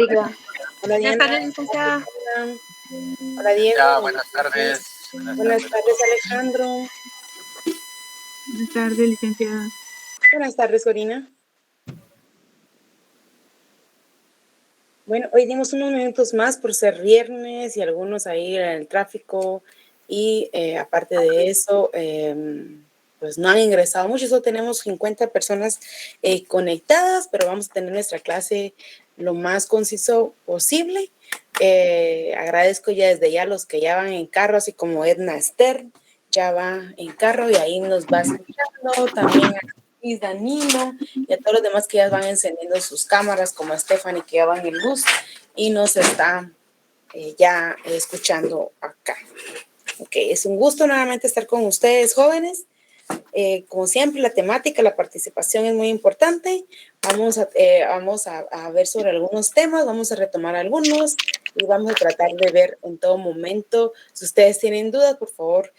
Hola Buenas Diana. tardes, licenciada. Hola Diego. Ya, buenas tardes. Buenas tardes Alejandro. Buenas tardes, licenciada. Buenas tardes Corina. Bueno, hoy dimos unos minutos más por ser viernes y algunos ahí en el tráfico y aparte de eso, pues no han ingresado muchos, solo tenemos 50 personas conectadas, pero vamos a tener nuestra clase lo más conciso posible. Agradezco ya desde ya a los que ya van en carro, así como Edna Esther, ya va en carro y ahí nos va escuchando, también a Luis, Danilo y a todos los demás que ya van encendiendo sus cámaras, como a Stephanie que ya va en el bus y nos está ya escuchando acá. Ok, es un gusto nuevamente estar con ustedes, jóvenes. Como siempre, la temática, la participación es muy importante. Vamos a ver sobre algunos temas, vamos a retomar algunos y vamos a tratar de ver en todo momento. Si ustedes tienen dudas, por favor,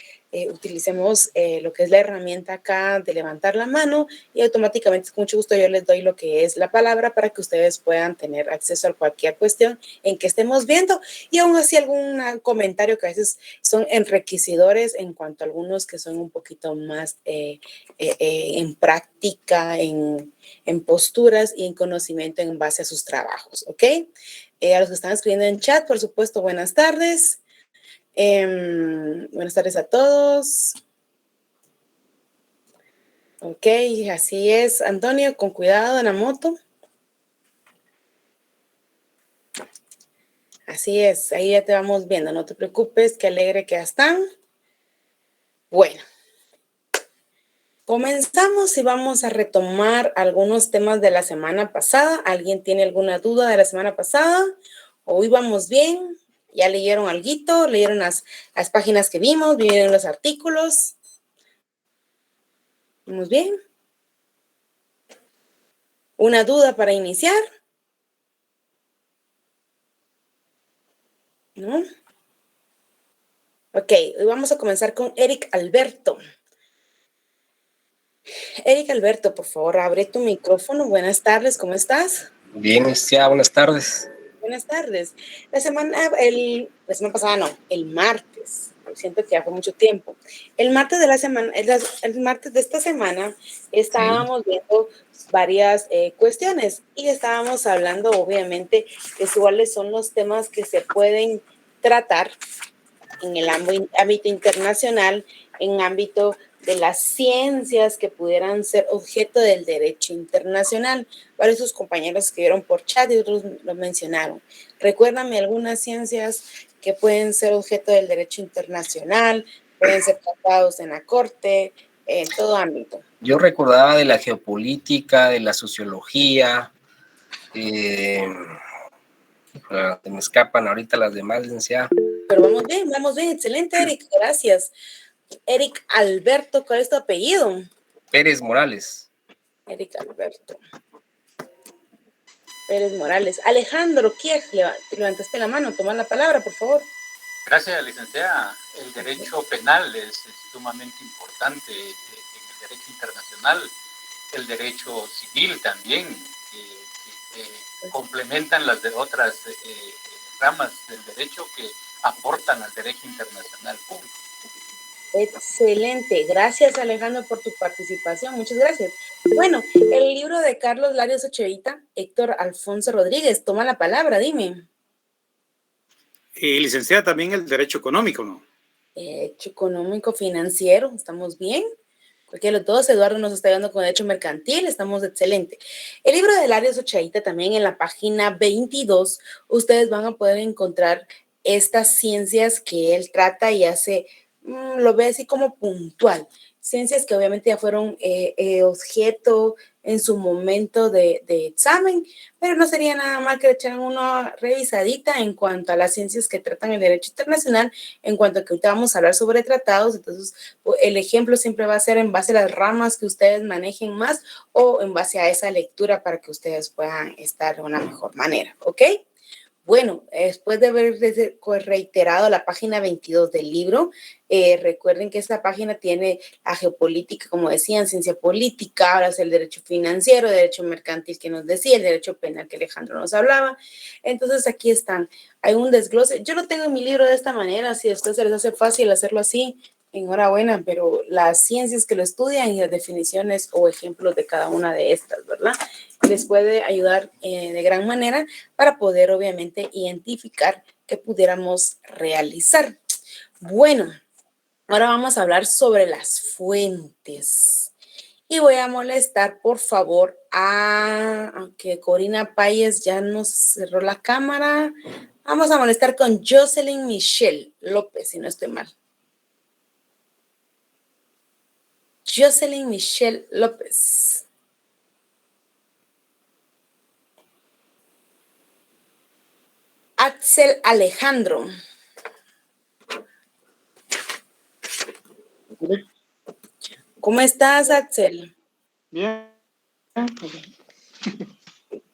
utilicemos lo que es la herramienta acá de levantar la mano y automáticamente, con mucho gusto, yo les doy lo que es la palabra para que ustedes puedan tener acceso a cualquier cuestión en que estemos viendo y aún así algún comentario que a veces son enriquecedores en cuanto a algunos que son un poquito más en práctica, en posturas y en conocimiento en base a sus trabajos, ¿ok? A los que están escribiendo en chat, por supuesto, buenas tardes. Buenas tardes a todos. Ok, así es. Antonio, con cuidado en la moto. Así es, ahí ya te vamos viendo, no te preocupes, qué alegre que ya están. Bueno, comenzamos y vamos a retomar algunos temas de la semana pasada. ¿Alguien tiene alguna duda de la semana pasada? ¿Hoy vamos bien? ¿Ya leyeron alguito? ¿Leyeron las páginas que vimos? ¿Vieron los artículos? ¿Vamos bien? ¿Una duda para iniciar? ¿No? Ok, hoy vamos a comenzar con Eric Alberto. Eric Alberto, por favor, abre tu micrófono. Buenas tardes, ¿cómo estás? Bien, ya, buenas tardes. Buenas tardes. La semana pasada no, el martes. Siento que ya fue mucho tiempo. El martes de la semana, el martes de esta semana, estábamos viendo varias cuestiones y estábamos hablando, obviamente, de cuáles son los temas que se pueden tratar en el ámbito internacional, en ámbito de las ciencias que pudieran ser objeto del derecho internacional. Varios de sus compañeros escribieron por chat y otros lo mencionaron. Recuérdame algunas ciencias que pueden ser objeto del derecho internacional, pueden ser tratados en la corte, en todo ámbito. Yo recordaba de la geopolítica, de la sociología, me escapan ahorita las demás, licenciada. Pero vamos bien, excelente, Eric, gracias. Eric Alberto, ¿cuál es tu apellido? Pérez Morales. Eric Alberto Pérez Morales. Alejandro Kiej, levantaste la mano, toma la palabra, por favor. Gracias, licenciada. El derecho penal es sumamente importante en el derecho internacional, el derecho civil también, que complementan las de otras ramas del derecho que aportan al derecho internacional público. Excelente, gracias Alejandro por tu participación, muchas gracias. Bueno, el libro de Carlos Larios Ochevita, Héctor Alfonso Rodríguez, toma la palabra, dime. Licenciada, también el derecho económico, ¿no? Derecho económico financiero, ¿estamos bien? Cualquiera de los dos, Eduardo nos está ayudando con derecho mercantil, estamos excelente. El libro de Larios Ochevita también en la página 22, ustedes van a poder encontrar estas ciencias que él trata y hace, lo ve así como puntual. Ciencias que obviamente ya fueron objeto en su momento de examen, pero no sería nada mal que le echaran una revisadita en cuanto a las ciencias que tratan el derecho internacional, en cuanto a que ahorita vamos a hablar sobre tratados. Entonces el ejemplo siempre va a ser en base a las ramas que ustedes manejen más o en base a esa lectura para que ustedes puedan estar de una mejor manera, ¿ok? Bueno, después de haber reiterado la página 22 del libro, recuerden que esta página tiene la geopolítica, como decían, ciencia política, ahora es el derecho financiero, el derecho mercantil que nos decía, el derecho penal que Alejandro nos hablaba. Entonces aquí están, hay un desglose. Yo lo tengo en mi libro de esta manera, si a ustedes se les hace fácil hacerlo así, enhorabuena, pero las ciencias que lo estudian y las definiciones o ejemplos de cada una de estas, ¿verdad? Les puede ayudar de gran manera para poder obviamente identificar qué pudiéramos realizar. Bueno, ahora vamos a hablar sobre las fuentes. Y voy a molestar, por favor, aunque Corina Páez ya nos cerró la cámara, vamos a molestar con Jocelyn Michelle López, si no estoy mal. Jocelyn Michelle López. Axel Alejandro. ¿Cómo estás, Axel? Bien.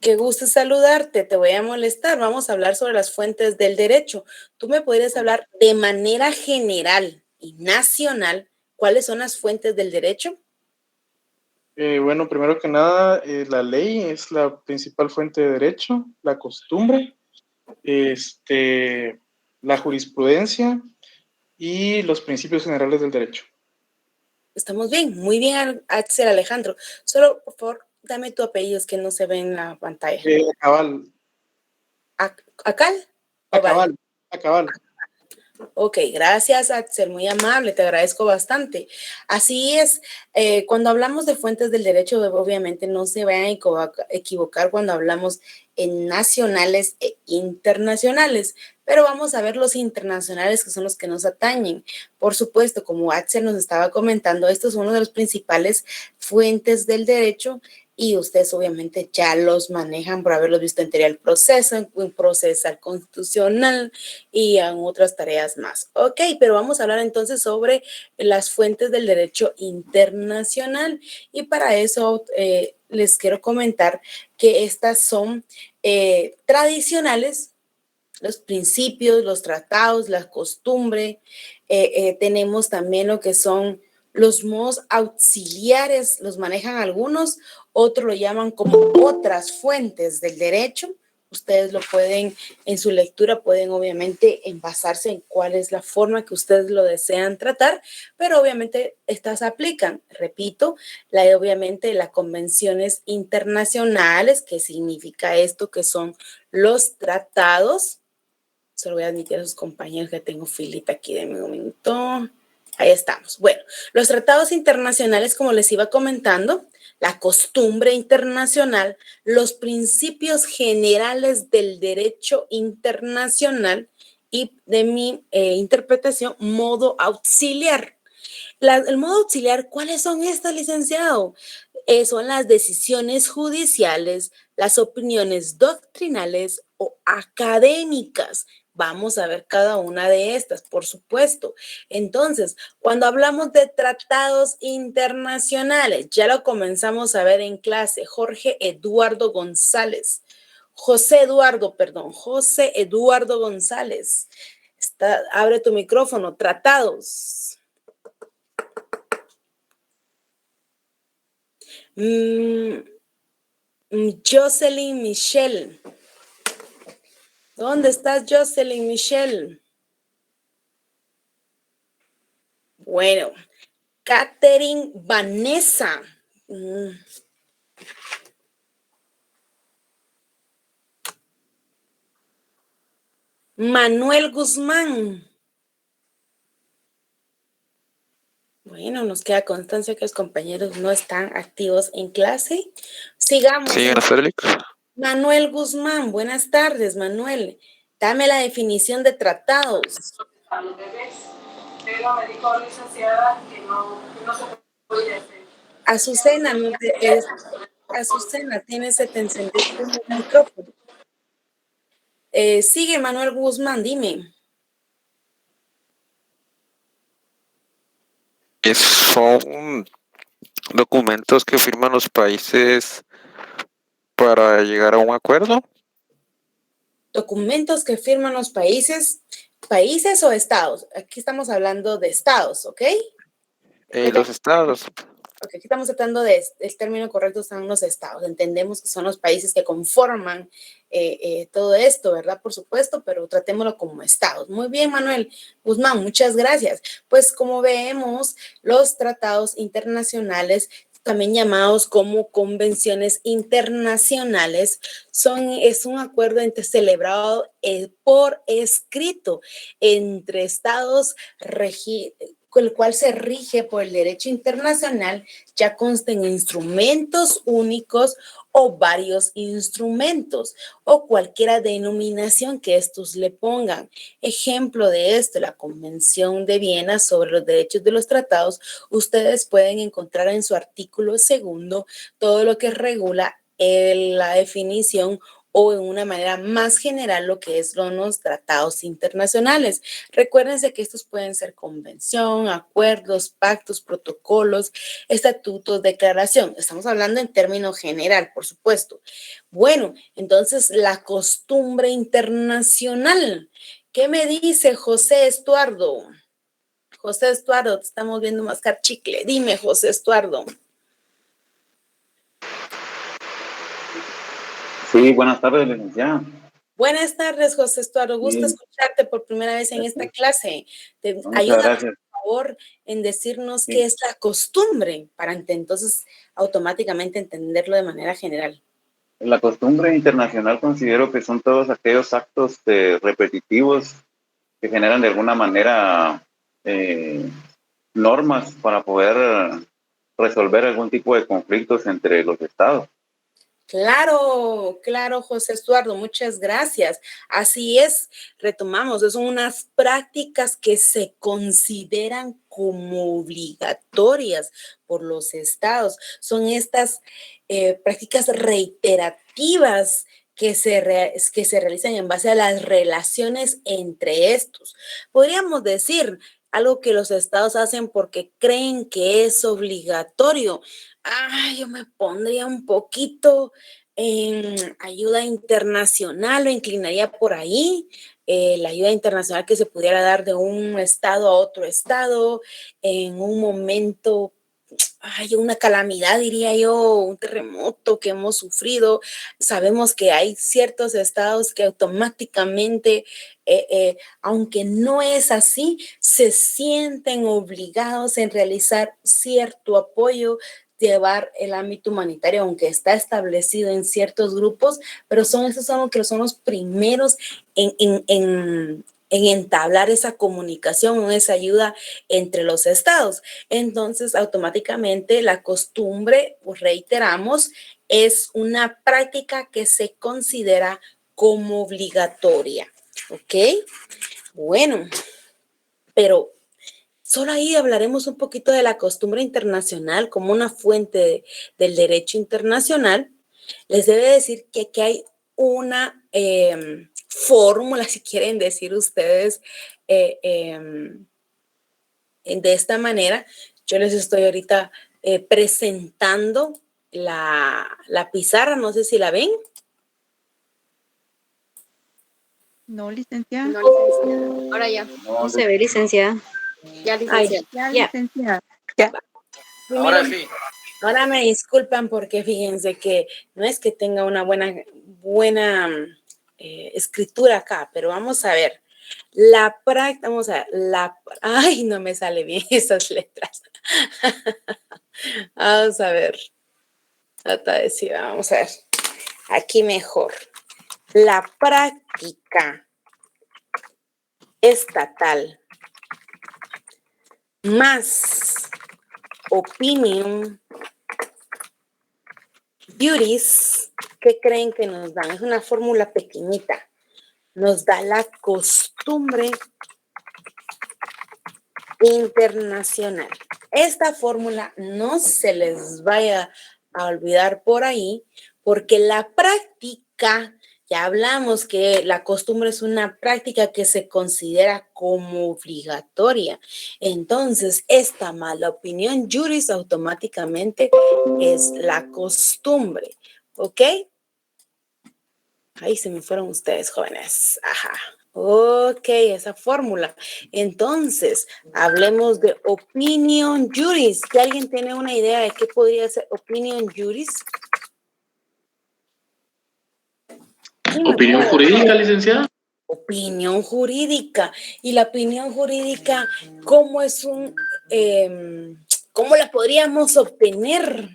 Qué gusto saludarte. Te voy a molestar. Vamos a hablar sobre las fuentes del derecho. ¿Tú me podrías hablar de manera general y nacional cuáles son las fuentes del derecho? Bueno, primero que nada, la ley es la principal fuente de derecho, la costumbre, la jurisprudencia y los principios generales del derecho. Estamos bien, muy bien, Axel Alejandro. Solo, por favor, dame tu apellido, es que no se ve en la pantalla. Cabal. ¿Acal? Cabal. Ok, gracias, Axel, muy amable, te agradezco bastante. Así es, cuando hablamos de fuentes del derecho, obviamente no se vayan a equivocar cuando hablamos en nacionales e internacionales, pero vamos a ver los internacionales que son los que nos atañen. Por supuesto, como Axel nos estaba comentando, esto es uno de los principales fuentes del derecho y ustedes obviamente ya los manejan por haberlos visto en teoría del proceso, en procesal constitucional y en otras tareas más. Ok, pero vamos a hablar entonces sobre las fuentes del derecho internacional y para eso les quiero comentar que estas son tradicionales, los principios, los tratados, la costumbre. Tenemos también lo que son los modos auxiliares, los manejan algunos, otros lo llaman como otras fuentes del derecho. Ustedes lo pueden, en su lectura pueden obviamente basarse en cuál es la forma que ustedes lo desean tratar, pero obviamente estas aplican, repito, obviamente las convenciones internacionales, que significa esto, que son los tratados. Se lo voy a admitir a sus compañeros que tengo filita aquí de mi momento. Ahí estamos. Bueno, los tratados internacionales, como les iba comentando, la costumbre internacional, los principios generales del derecho internacional y de mi interpretación, modo auxiliar. El modo auxiliar, ¿cuáles son estas, licenciado? Son las decisiones judiciales, las opiniones doctrinales o académicas. Vamos a ver cada una de estas, por supuesto. Entonces, cuando hablamos de tratados internacionales, ya lo comenzamos a ver en clase. José Eduardo González. Abre tu micrófono. Tratados. Jocelyn Michelle. ¿Dónde estás, Jocelyn Michelle? Bueno, Catherine Vanessa. Manuel Guzmán. Bueno, nos queda constancia que los compañeros no están activos en clase. Sigamos. Sí, Félix. Manuel Guzmán, buenas tardes, Manuel. Dame la definición de tratados. A los bebés, pero me dijo la licenciada que no se puede hacer. Azucena, tienes que encender el micrófono. Sigue, Manuel Guzmán, dime. Son documentos que firman los países para llegar a un acuerdo. documentos que firman los países o estados. Aquí estamos hablando de estados, ¿ok? Los estados. Ok, aquí estamos tratando de, el término correcto son los estados. Entendemos que son los países que conforman todo esto, ¿verdad? Por supuesto, pero tratémoslo como estados. Muy bien, Manuel Guzmán, muchas gracias. Pues como vemos, los tratados internacionales, también llamados como convenciones internacionales, es un acuerdo celebrado por escrito entre estados el cual se rige por el derecho internacional, ya consten instrumentos únicos o varios instrumentos o cualquiera denominación que estos le pongan. Ejemplo de esto, la Convención de Viena sobre los derechos de los tratados. Ustedes pueden encontrar en su artículo 2 todo lo que regula la definición o en una manera más general lo que son los tratados internacionales. Recuérdense que estos pueden ser convención, acuerdos, pactos, protocolos, estatutos, declaración. Estamos hablando en término general, por supuesto. Bueno, entonces la costumbre internacional. ¿Qué me dice José Estuardo? José Estuardo, te estamos viendo mascar chicle. Dime, José Estuardo. Sí, buenas tardes, licenciada. Buenas tardes, José Estuardo. Gusto Bien. escucharte por primera vez en esta clase. Muchas gracias. Por favor, en decirnos Sí. qué es la costumbre para entonces automáticamente entenderlo de manera general. La costumbre internacional considero que son todos aquellos actos repetitivos que generan de alguna manera normas para poder resolver algún tipo de conflictos entre los estados. Claro, claro, José Estuardo, muchas gracias. Así es, retomamos, son unas prácticas que se consideran como obligatorias por los estados. Son estas prácticas reiterativas que se realizan en base a las relaciones entre estos. Podríamos decir algo que los estados hacen porque creen que es obligatorio. Yo me pondría un poquito en ayuda internacional, lo inclinaría por ahí, la ayuda internacional que se pudiera dar de un estado a otro estado en un momento, una calamidad, diría yo, un terremoto que hemos sufrido. Sabemos que hay ciertos estados que automáticamente, aunque no es así, se sienten obligados en realizar cierto apoyo, llevar el ámbito humanitario, aunque está establecido en ciertos grupos, pero esos son los primeros en entablar esa comunicación, esa ayuda entre los estados. Entonces, automáticamente la costumbre, pues reiteramos, es una práctica que se considera como obligatoria, ¿ok? Bueno, pero solo ahí hablaremos un poquito de la costumbre internacional como una fuente del derecho internacional. Les debe decir que aquí hay una fórmula, si quieren decir ustedes, de esta manera. Yo les estoy ahorita presentando la pizarra, no sé si la ven. No, licenciada. No, licenciada. Ahora ya. No, Se ve, licenciada. Ya, licenciada. Ya, Ya. licenciada. Ahora sí. Ahora me disculpan porque fíjense que no es que tenga una buena escritura acá, pero vamos a ver. Vamos a ver, ay, no me sale bien esas letras. Vamos a ver. Vamos a ver. Aquí mejor. La práctica estatal más opinion juris, ¿qué creen que nos dan? Es una fórmula pequeñita. Nos da la costumbre internacional. Esta fórmula no se les vaya a olvidar por ahí, porque la práctica, ya hablamos que la costumbre es una práctica que se considera como obligatoria. Entonces, esta más la opinión juris automáticamente es la costumbre, ¿ok? Ahí se me fueron ustedes, jóvenes. Ajá. Ok, esa fórmula. Entonces, hablemos de opinion juris. ¿Que alguien tiene una idea de qué podría ser opinion juris? Opinión jurídica, licenciada. Opinión jurídica. Y la opinión jurídica, ¿cómo es cómo la podríamos obtener?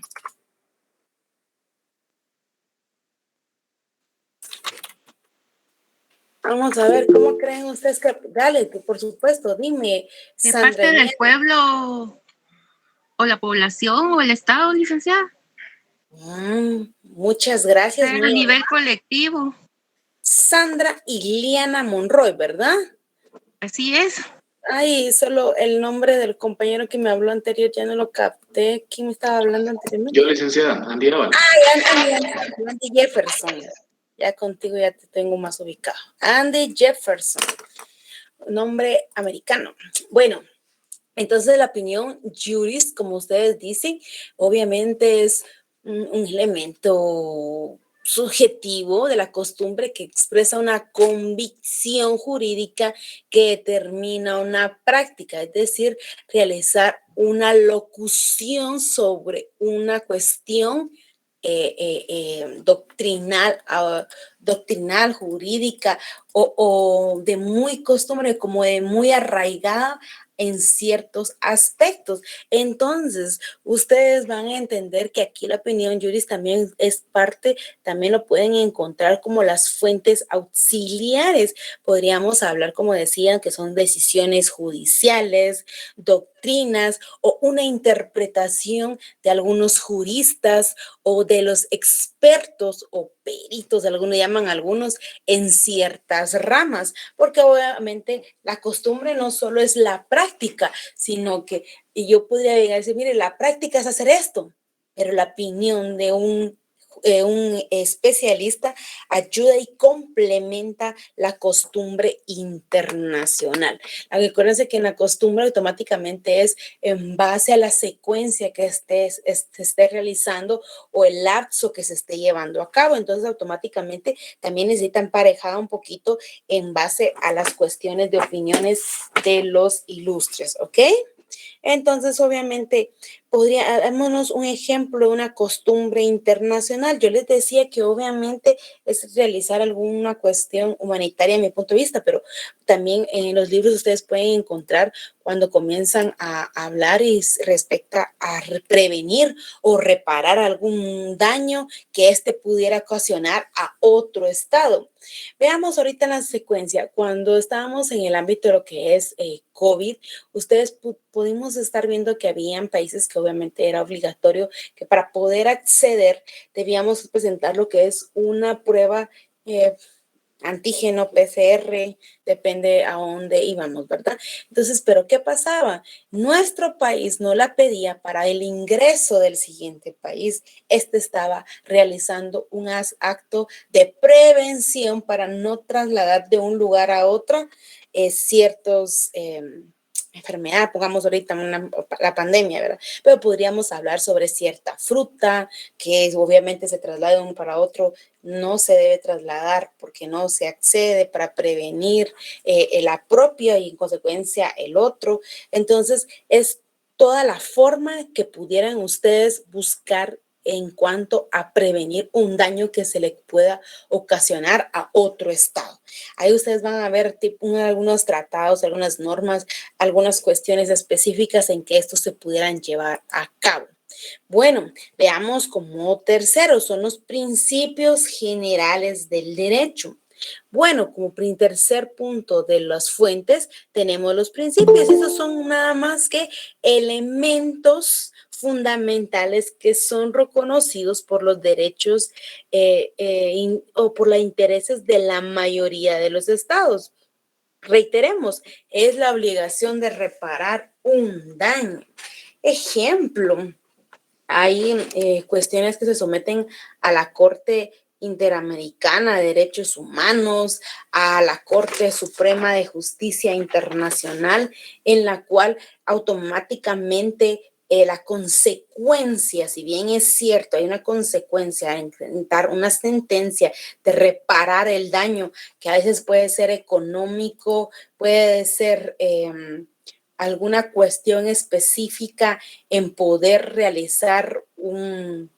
Vamos a ver, ¿cómo creen ustedes que? Dale, que por supuesto, dime, ¿De Sandra. parte del pueblo o la población o el Estado, licenciada? Muchas gracias. A nivel colectivo. Sandra Iliana Monroy, ¿verdad? Así es. Ay, solo el nombre del compañero que me habló anterior ya no lo capté. ¿Quién me estaba hablando anteriormente? Yo, licenciada, Andy Ábalos. Andy Jefferson. Ya contigo ya te tengo más ubicado. Andy Jefferson. Nombre americano. Bueno, entonces la opinión juris, como ustedes dicen, obviamente es un elemento subjetivo de la costumbre que expresa una convicción jurídica que determina una práctica, es decir, realizar una locución sobre una cuestión doctrinal, jurídica o de muy costumbre, como de muy arraigada en ciertos aspectos. Entonces, ustedes van a entender que aquí la opinión juris también es parte, también lo pueden encontrar como las fuentes auxiliares. Podríamos hablar, como decían, que son decisiones judiciales, doctrinas o una interpretación de algunos juristas o de los expertos o peritos, algunos llaman algunos, en ciertas ramas, porque obviamente la costumbre no solo es la práctica, sino que yo podría llegar a decir, mire, la práctica es hacer esto, pero la opinión de un especialista ayuda y complementa la costumbre internacional. Acuérdense que en la costumbre automáticamente es en base a la secuencia que esté realizando o el lapso que se esté llevando a cabo. Entonces, automáticamente también necesita emparejada un poquito en base a las cuestiones de opiniones de los ilustres, ¿ok? Entonces, obviamente, dámonos un ejemplo de una costumbre internacional. Yo les decía que obviamente es realizar alguna cuestión humanitaria, a mi punto de vista, pero también en los libros ustedes pueden encontrar cuando comienzan a hablar y respecta a prevenir o reparar algún daño que éste pudiera ocasionar a otro estado. Veamos ahorita en la secuencia, cuando estábamos en el ámbito de lo que es COVID, ustedes pudimos estar viendo que habían países que obviamente era obligatorio que para poder acceder debíamos presentar lo que es una prueba antígeno, PCR, depende a dónde íbamos, ¿verdad? Entonces, ¿pero qué pasaba? Nuestro país no la pedía para el ingreso del siguiente país. Este estaba realizando un acto de prevención para no trasladar de un lugar a otro ciertos enfermedad, pongamos ahorita la pandemia, ¿verdad? Pero podríamos hablar sobre cierta fruta que obviamente se traslada de uno para otro, no se debe trasladar porque no se accede para prevenir la propia y en consecuencia el otro. Entonces, es toda la forma que pudieran ustedes buscar en cuanto a prevenir un daño que se le pueda ocasionar a otro estado. Ahí ustedes van a ver algunos tratados, algunas normas, algunas cuestiones específicas en que estos se pudieran llevar a cabo. Bueno, veamos como tercero, son los principios generales del derecho. Bueno, como tercer punto de las fuentes, tenemos los principios. Esos son nada más que elementos fundamentales que son reconocidos por los derechos o por los intereses de la mayoría de los estados. Reiteremos, es la obligación de reparar un daño. Ejemplo, hay cuestiones que se someten a la Corte Interamericana de Derechos Humanos, a la Corte Suprema de Justicia Internacional, en la cual automáticamente la consecuencia, si bien es cierto, hay una consecuencia en intentar una sentencia de reparar el daño, que a veces puede ser económico, puede ser alguna cuestión específica en poder realizar una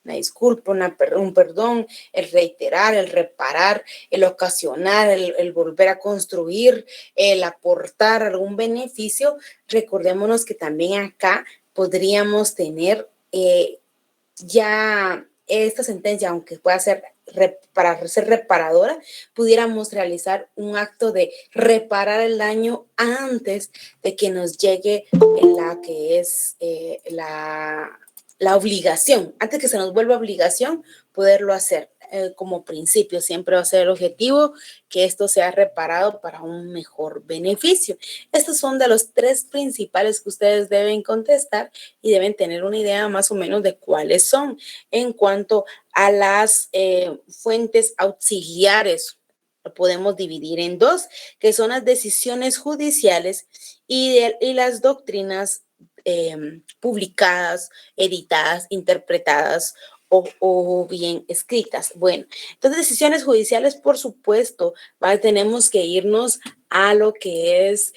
disculpa, un perdón, el reiterar, el reparar, el ocasionar, el volver a construir, el aportar algún beneficio. Recordémonos que también acá podríamos tener ya esta sentencia, aunque pueda ser para ser reparadora, pudiéramos realizar un acto de reparar el daño antes de que nos llegue la que es la obligación, antes que se nos vuelva obligación poderlo hacer. Como principio siempre va a ser el objetivo que esto sea reparado para un mejor beneficio. Estos son de los 3 principales que ustedes deben contestar y deben tener una idea más o menos de cuáles son. En cuanto a las fuentes auxiliares, lo podemos dividir en 2, que son las decisiones judiciales y las doctrinas publicadas, editadas, interpretadas o bien escritas. Bueno, entonces decisiones judiciales, por supuesto, tenemos que irnos a lo que es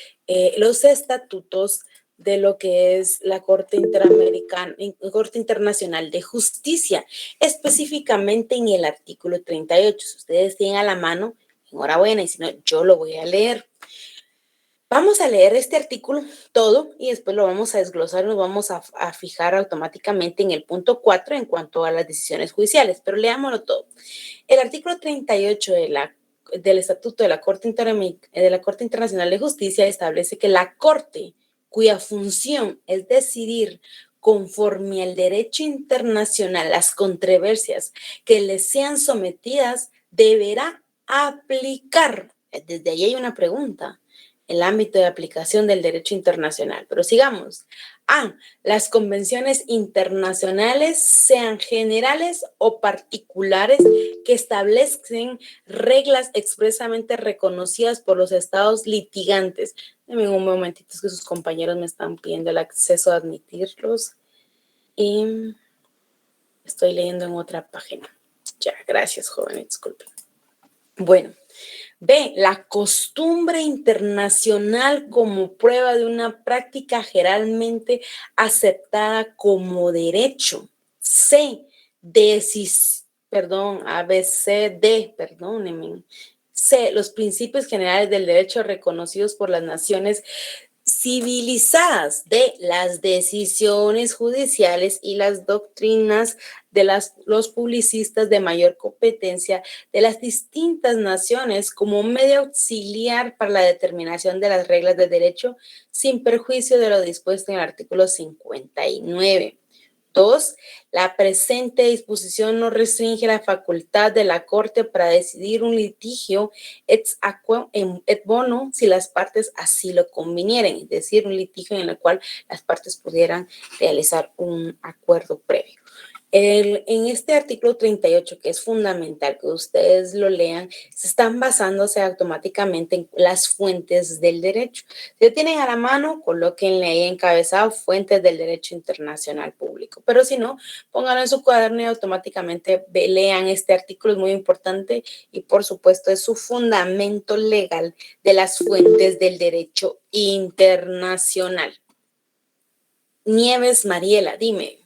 los estatutos de lo que es la Corte Internacional de Justicia, específicamente en el artículo 38. Si ustedes tienen a la mano, enhorabuena, y si no, yo lo voy a leer. Vamos a leer este artículo todo y después lo vamos a desglosar y nos vamos a fijar automáticamente en el punto 4 en cuanto a las decisiones judiciales, pero leámoslo todo. El artículo 38 del Estatuto de la Corte Internacional de Justicia establece que la Corte, cuya función es decidir conforme al derecho internacional las controversias que le sean sometidas, deberá aplicar. Desde ahí hay una pregunta. El ámbito de aplicación del derecho internacional. Pero sigamos. Las convenciones internacionales, sean generales o particulares, que establecen reglas expresamente reconocidas por los estados litigantes. Denme un momentito, es que sus compañeros me están pidiendo el acceso a admitirlos. Y estoy leyendo en otra página. Ya, gracias, joven, disculpen. Bueno. B, la costumbre internacional como prueba de una práctica generalmente aceptada como derecho. C, perdónenme. C, los principios generales del derecho reconocidos por las naciones civilizadas. D, las decisiones judiciales y las doctrinas de los publicistas de mayor competencia de las distintas naciones como medio auxiliar para la determinación de las reglas de derecho sin perjuicio de lo dispuesto en el artículo 59. 2. La presente disposición no restringe la facultad de la Corte para decidir un litigio ex aequo et bono si las partes así lo convinieren, es decir, un litigio en el cual las partes pudieran realizar un acuerdo previo. En este artículo 38, que es fundamental que ustedes lo lean, se están basándose automáticamente en las fuentes del derecho. Si tienen a la mano, colóquenle ahí encabezado fuentes del derecho internacional público. Pero si no, pónganlo en su cuaderno y automáticamente lean este artículo, es muy importante y por supuesto es su fundamento legal de las fuentes del derecho internacional. Nieves Mariela, dime.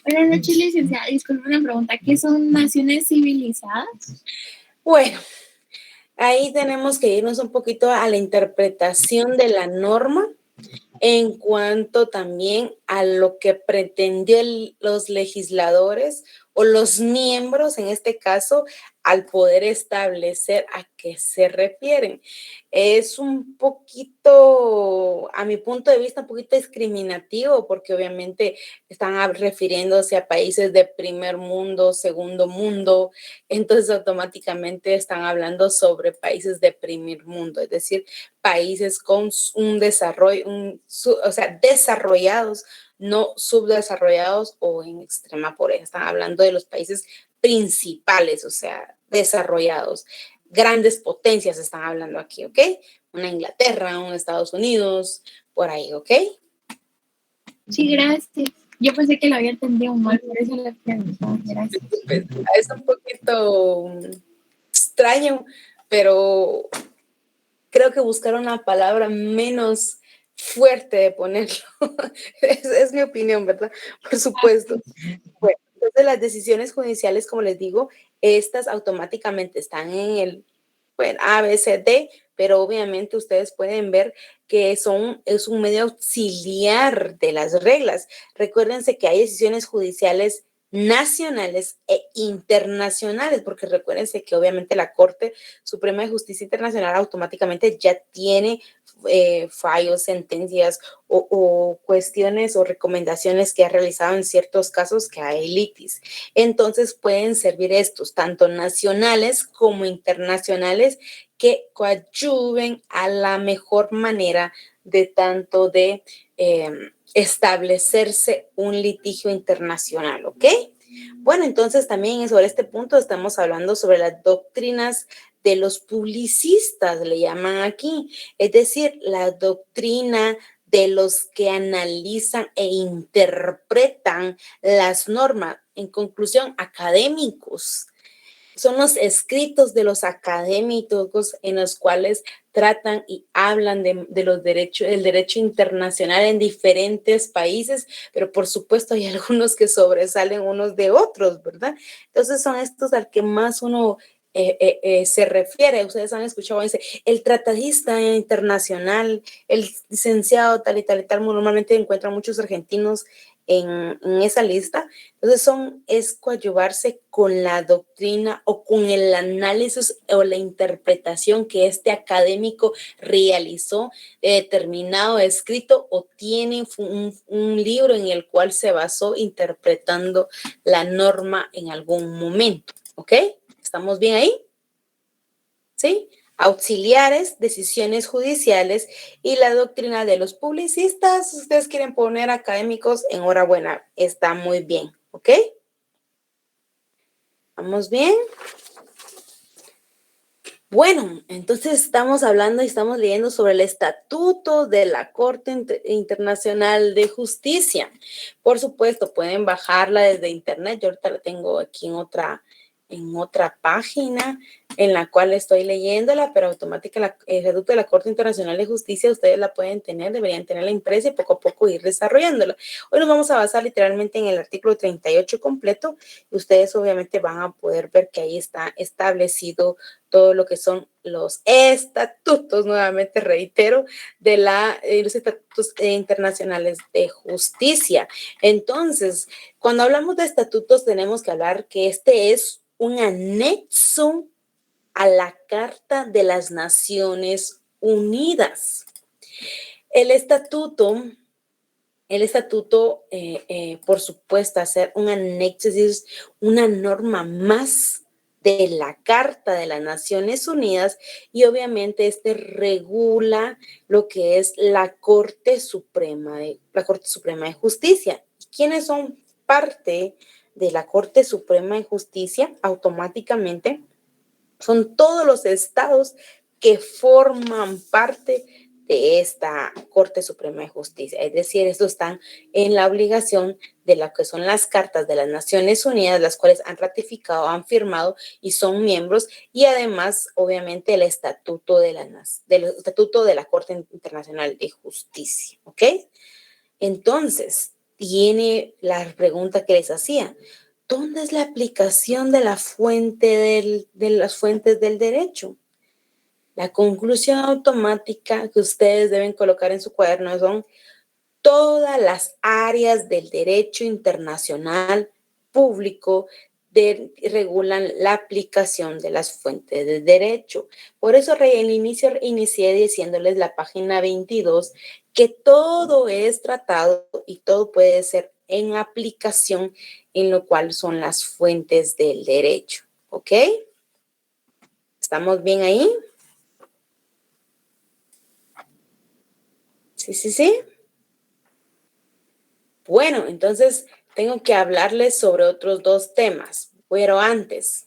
Buenas noches, licenciada. Disculpe una pregunta. ¿Qué son naciones civilizadas? Bueno, ahí tenemos que irnos un poquito a la interpretación de la norma en cuanto también a lo que pretendió los legisladores o los miembros, en este caso, al poder establecer a qué se refieren. Es un poquito, a mi punto de vista, un poquito discriminativo porque obviamente están refiriéndose a países de primer mundo, segundo mundo, entonces automáticamente están hablando sobre países de primer mundo, es decir, países con un desarrollo, desarrollados, no subdesarrollados o en extrema pobreza. Están hablando de los países principales, o sea, desarrollados. Grandes potencias están hablando aquí, ¿ok? Una Inglaterra, un Estados Unidos, por ahí, ¿ok? Sí, gracias. Yo pensé que lo había entendido mal, por eso le preguntaba. Gracias. Es un poquito extraño, pero creo que buscar una palabra menos fuerte de ponerlo. Es mi opinión, ¿verdad? Por supuesto. Bueno, entonces las decisiones judiciales, como les digo, estas automáticamente están en el A, B, C, D, pero obviamente ustedes pueden ver que es un medio auxiliar de las reglas. Recuérdense que hay decisiones judiciales nacionales e internacionales, porque recuérdense que obviamente la Corte Suprema de Justicia Internacional automáticamente ya tiene fallos, sentencias o cuestiones o recomendaciones que ha realizado en ciertos casos que hay litis. Entonces pueden servir estos, tanto nacionales como internacionales, que coadyuven a la mejor manera de tanto de establecerse un litigio internacional, ¿ok? Bueno, entonces también sobre este punto estamos hablando sobre las doctrinas de los publicistas, le llaman aquí, es decir, la doctrina de los que analizan e interpretan las normas. En conclusión, académicos. Son los escritos de los académicos en los cuales tratan y hablan de los derechos, del derecho internacional en diferentes países, pero por supuesto hay algunos que sobresalen unos de otros, ¿verdad? Entonces son estos al que más uno se refiere. Ustedes han escuchado, dice, el tratadista internacional, el licenciado tal y tal y tal, normalmente encuentran muchos argentinos en esa lista. Entonces es coadyuvarse con la doctrina o con el análisis o la interpretación que este académico realizó de determinado escrito o tiene un libro en el cual se basó interpretando la norma en algún momento, ¿ok? ¿Estamos bien ahí? ¿Sí? Auxiliares, decisiones judiciales y la doctrina de los publicistas. Si ustedes quieren poner académicos, enhorabuena, está muy bien, ¿ok? ¿Vamos bien? Bueno, entonces estamos hablando y estamos leyendo sobre el Estatuto de la Corte Internacional de Justicia. Por supuesto, pueden bajarla desde internet. Yo ahorita la tengo aquí en otra página en la cual estoy leyéndola, pero automática el Estatuto de la Corte Internacional de Justicia, ustedes la pueden tener, deberían tenerla impresa y poco a poco ir desarrollándola. Hoy nos vamos a basar literalmente en el artículo 38 completo y ustedes obviamente van a poder ver que ahí está establecido todo lo que son los estatutos, nuevamente reitero, de los estatutos internacionales de justicia. Entonces, cuando hablamos de estatutos tenemos que hablar que este es un anexo a la Carta de las Naciones Unidas. El estatuto, por supuesto, hacer un anexo es una norma más de la Carta de las Naciones Unidas y obviamente este regula lo que es la Corte Suprema de Justicia. ¿Quiénes son parte de la Corte Suprema de Justicia? Automáticamente son todos los estados que forman parte de esta Corte Suprema de Justicia. Es decir, estos están en la obligación de lo que son las cartas de las Naciones Unidas, las cuales han ratificado, han firmado y son miembros, y además, obviamente, el Estatuto de la Corte Internacional de Justicia. ¿Ok? Entonces, tiene la pregunta que les hacía. ¿Dónde es la aplicación de la fuente de las fuentes del derecho? La conclusión automática que ustedes deben colocar en su cuaderno son todas las áreas del derecho internacional público regulan la aplicación de las fuentes de derecho. Por eso al inicio inicié diciéndoles la página 22 que todo es tratado y todo puede ser en aplicación en lo cual son las fuentes del derecho. ¿Ok? ¿Estamos bien ahí? Sí. Bueno, entonces tengo que hablarles sobre otros dos temas, pero antes,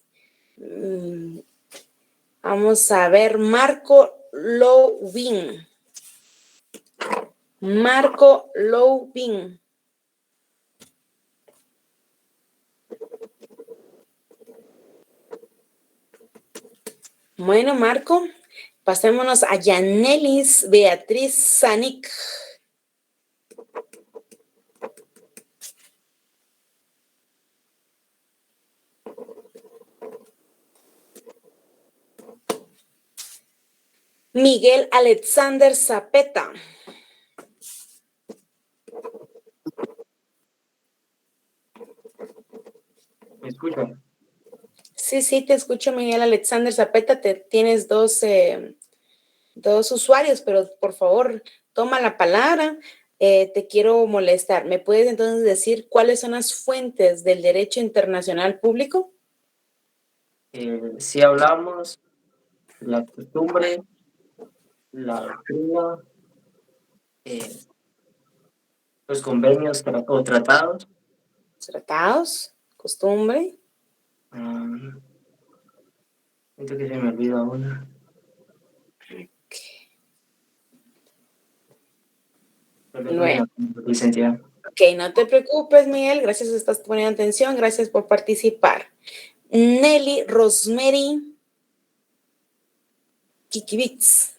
vamos a ver Marco Lovin. Marco Lovin. Bueno, Marco, pasémonos a Yanelis Beatriz Sanic. Miguel Alexander Zapeta. ¿Me escuchan? Sí, te escucho, Miguel Alexander Zapeta. Tienes dos usuarios, pero por favor, toma la palabra. Te quiero molestar. ¿Me puedes entonces decir cuáles son las fuentes del derecho internacional público? Si hablamos la costumbre, la doctrina, los convenios o tratados. Tratados, costumbre. Siento que se me olvida una. Bueno. Licenciada. Ok, no te preocupes, Miguel. Gracias por estar poniendo atención. Gracias por participar. Nelly Rosemary Kikivitz.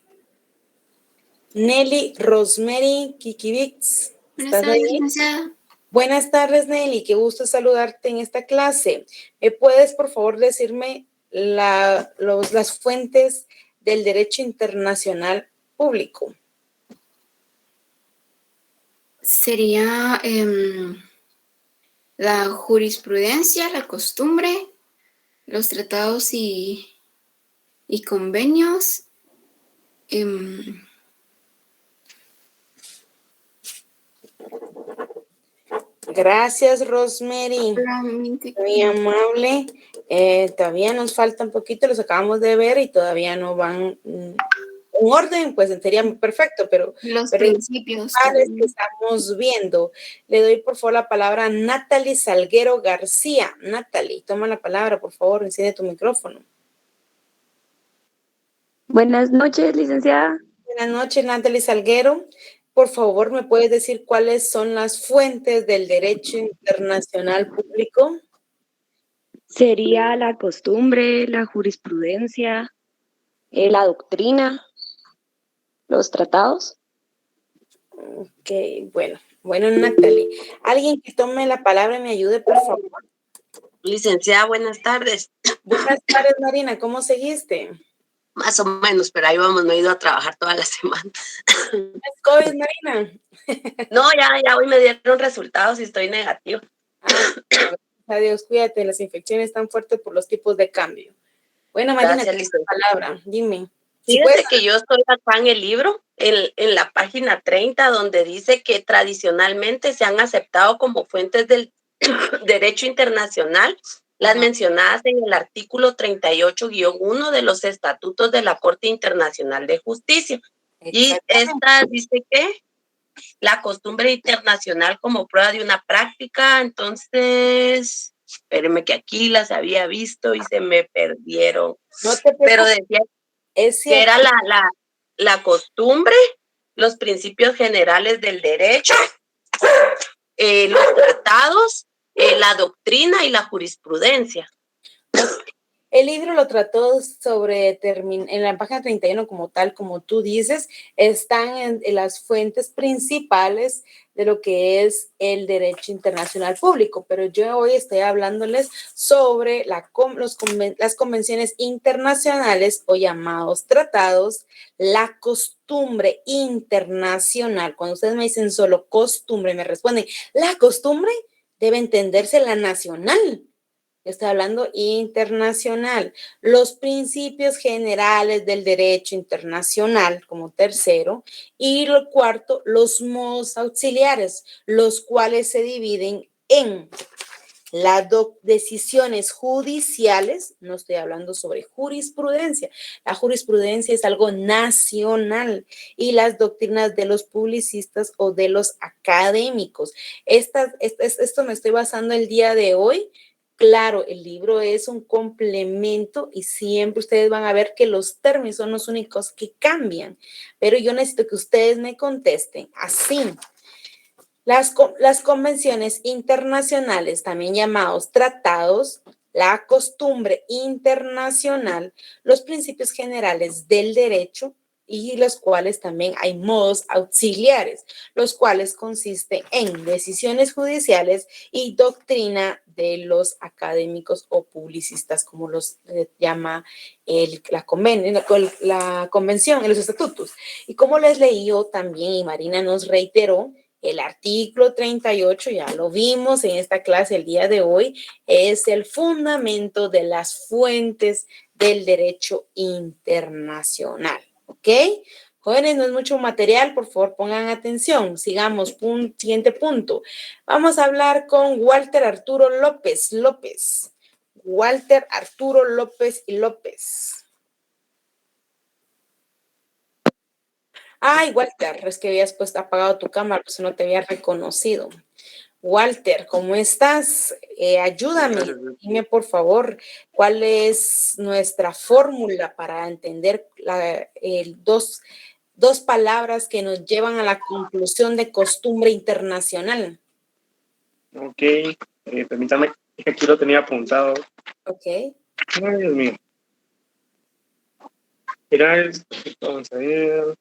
Nelly Rosemary Kikivitz. Buenas tardes, licenciada. Buenas tardes, Nelly. Qué gusto saludarte en esta clase. ¿Me puedes, por favor, decirme las fuentes del derecho internacional público? Sería la jurisprudencia, la costumbre, los tratados y convenios. Gracias, Rosemary. Muy amable. Todavía nos falta un poquito, los acabamos de ver y todavía no van en orden, pues sería perfecto, pero los principios que estamos viendo. Le doy por favor la palabra a Natalie Salguero García. Natalie, toma la palabra, por favor, enciende tu micrófono. Buenas noches, licenciada. Buenas noches, Natalie Salguero. Por favor, ¿me puedes decir cuáles son las fuentes del derecho internacional público? Sería la costumbre, la jurisprudencia, la doctrina, los tratados. Ok, bueno, Natalie. Alguien que tome la palabra y me ayude, por favor. Licenciada, buenas tardes. Buenas tardes, Marina. ¿Cómo seguiste? Más o menos, pero ahí vamos, no he ido a trabajar toda la semana. ¿Es COVID, Marina? No, ya hoy me dieron resultados y estoy negativo. Adiós, cuídate, las infecciones están fuertes por los tipos de cambio. Bueno, Marina, gracias, la palabra, dime. Fíjate que yo estoy acá en el libro, en la página 30, donde dice que tradicionalmente se han aceptado como fuentes del derecho internacional las mencionadas en el artículo 38-1 de los estatutos de la Corte Internacional de Justicia. Y esta dice que la costumbre internacional como prueba de una práctica, entonces, espérenme que aquí las había visto y se me perdieron. No te preocupes. Pero decía que era la costumbre, los principios generales del derecho, los tratados, la doctrina y la jurisprudencia. El libro lo trató en la página 31 como tal, como tú dices, están en las fuentes principales de lo que es el derecho internacional público, pero yo hoy estoy hablándoles sobre las convenciones internacionales o llamados tratados, la costumbre internacional. Cuando ustedes me dicen solo costumbre, me responden, la costumbre debe entenderse la nacional. Estoy hablando internacional. Los principios generales del derecho internacional como tercero. Y lo cuarto, los modos auxiliares, los cuales se dividen en las decisiones judiciales. No estoy hablando sobre jurisprudencia. La jurisprudencia es algo nacional. Y las doctrinas de los publicistas o de los académicos. Esto me estoy basando el día de hoy. Claro, el libro es un complemento y siempre ustedes van a ver que los términos son los únicos que cambian, pero yo necesito que ustedes me contesten así. Las convenciones internacionales, también llamados tratados, la costumbre internacional, los principios generales del derecho y los cuales también hay modos auxiliares, los cuales consisten en decisiones judiciales y doctrina de los académicos o publicistas, como los llama la convención en los estatutos. Y como les leí yo también, y Marina nos reiteró, el artículo 38, ya lo vimos en esta clase el día de hoy, es el fundamento de las fuentes del derecho internacional. ¿Ok? Jóvenes, no es mucho material, por favor pongan atención. Sigamos, siguiente punto. Vamos a hablar con Walter Arturo López. Walter Arturo López y López. Ay, Walter, es que habías apagado tu cámara, pues no te había reconocido. Walter, ¿cómo estás? Ayúdame, dime por favor, ¿cuál es nuestra fórmula para entender dos palabras que nos llevan a la conclusión de costumbre internacional? Ok, permítame, aquí lo tenía apuntado. Ok. Ay, Dios mío. Mira esto, vamos a ver.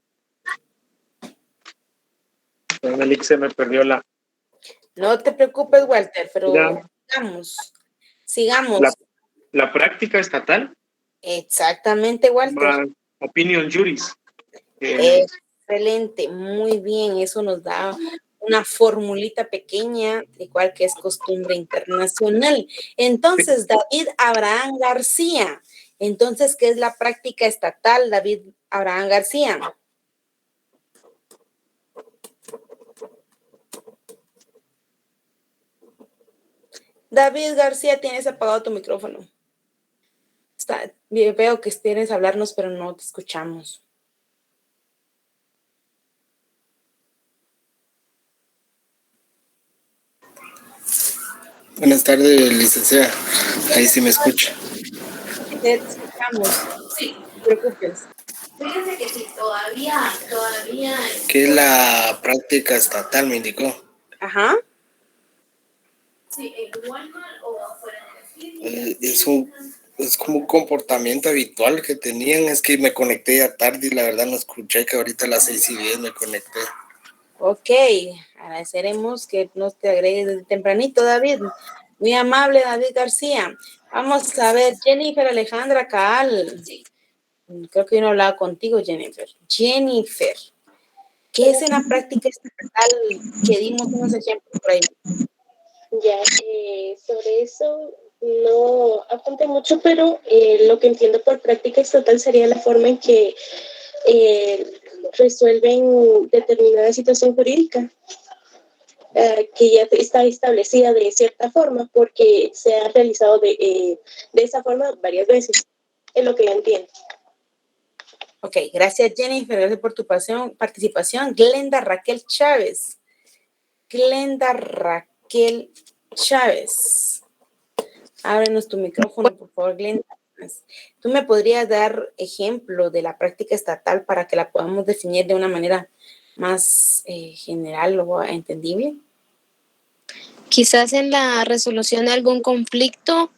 En el se me perdió la... No te preocupes, Walter, pero Mira, sigamos. La práctica estatal. Exactamente, Walter. Opinion juris. Excelente, muy bien. Eso nos da una formulita pequeña, igual que es costumbre internacional. Entonces, David Abraham García. Entonces, ¿qué es la práctica estatal, David Abraham García? David García, tienes apagado tu micrófono. Veo que quieres hablarnos, pero no te escuchamos. Buenas tardes, licenciada. Ahí sí me escucha. Te escuchamos. Sí. No te preocupes. Fíjense que sí, todavía. ¿Qué es la práctica estatal, me indicó? Ajá. Sí, en Walmart o afuera de la Es como un comportamiento habitual que tenían. Es que me conecté ya tarde y la verdad no escuché, que ahorita a las 6:10 me conecté. Ok, agradeceremos que nos te agregues desde tempranito, David. Muy amable, David García. Vamos a ver, Jennifer Alejandra Caal. Sí. Creo que yo no hablaba contigo, Jennifer. Jennifer, ¿qué es en la práctica estatal? Que dimos unos ejemplos por ahí. Ya, sobre eso no apunté mucho, pero lo que entiendo por práctica estatal sería la forma en que resuelven determinada situación jurídica que ya está establecida de cierta forma porque se ha realizado de esa forma varias veces. Es lo que yo entiendo. Ok, gracias Jennifer, gracias por tu participación. Glenda Raquel Chávez. Glenda Raquel Chávez. Ábrenos tu micrófono, por favor, Glenda. ¿Tú me podrías dar ejemplo de la práctica estatal para que la podamos definir de una manera más general o entendible? Quizás en la resolución de algún conflicto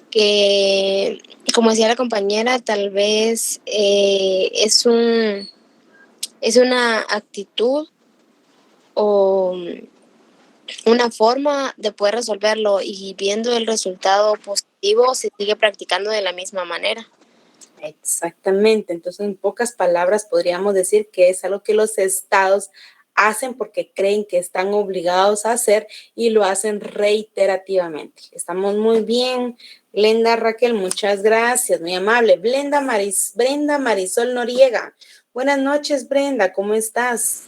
que, como decía la compañera, tal vez es una actitud o una forma de poder resolverlo, y viendo el resultado positivo se sigue practicando de la misma manera. Exactamente, entonces en pocas palabras podríamos decir que es algo que los estados hacen porque creen que están obligados a hacer y lo hacen reiterativamente. Estamos muy bien, Glenda Raquel, muchas gracias, muy amable. Brenda Marisol Noriega. Buenas noches, Brenda, ¿cómo estás?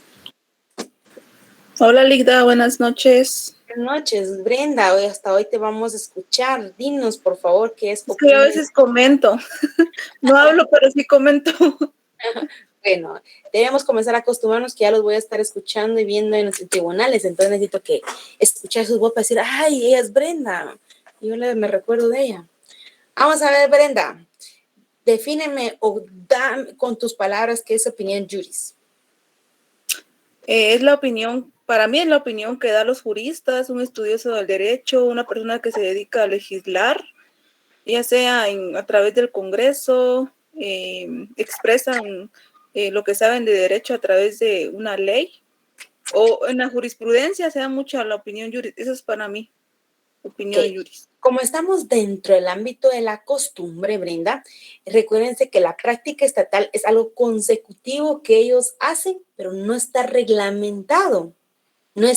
Hola, Ligda, buenas noches. Buenas noches, Brenda. Hasta hoy te vamos a escuchar. Dinos, por favor, qué es. Es que a veces comento. No hablo, pero sí comento. Bueno, debemos comenzar a acostumbrarnos que ya los voy a estar escuchando y viendo en los tribunales. Entonces necesito que escuchar sus voces para decir, ay, ella es Brenda. Y yo me recuerdo de ella. Vamos a ver, Brenda. Defíneme o dame con tus palabras qué es opinión juris. Es la opinión, para mí es la opinión que dan los juristas, un estudioso del derecho, una persona que se dedica a legislar ya sea a través del Congreso, expresan lo que saben de derecho a través de una ley, o en la jurisprudencia se da mucho a la opinión juris. Eso es para mí, opinión juris. Como estamos dentro del ámbito de la costumbre, Brenda, recuérdense que la práctica estatal es algo consecutivo que ellos hacen, pero no está reglamentado. No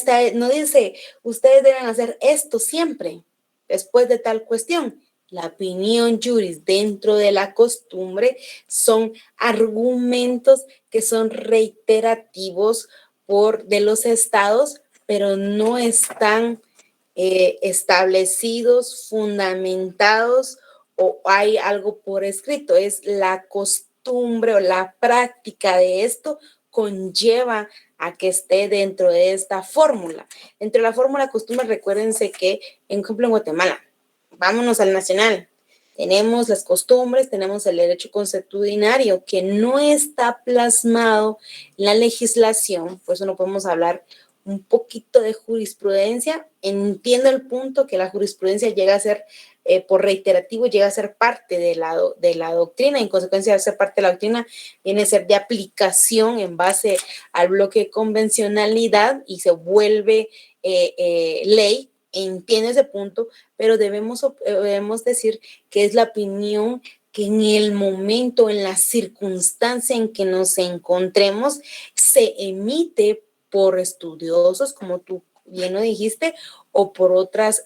dice, ustedes deben hacer esto siempre, después de tal cuestión. La opinión juris dentro de la costumbre son argumentos que son reiterativos de los estados, pero no están establecidos, fundamentados o hay algo por escrito. Es la costumbre o la práctica de esto conlleva a que esté dentro de esta fórmula. Dentro de la fórmula costumbre, recuérdense que, por ejemplo, en Guatemala, vámonos al nacional, tenemos las costumbres, tenemos el derecho consuetudinario que no está plasmado en la legislación, por eso no podemos hablar un poquito de jurisprudencia. Entiendo el punto que la jurisprudencia llega a ser, por reiterativo, llega a ser parte de la doctrina. En consecuencia, de ser parte de la doctrina, viene a ser de aplicación en base al bloque de convencionalidad y se vuelve ley. Entiendo ese punto, pero debemos decir que es la opinión que en el momento, en la circunstancia en que nos encontremos, se emite por estudiosos, como tú bien lo dijiste, o por otras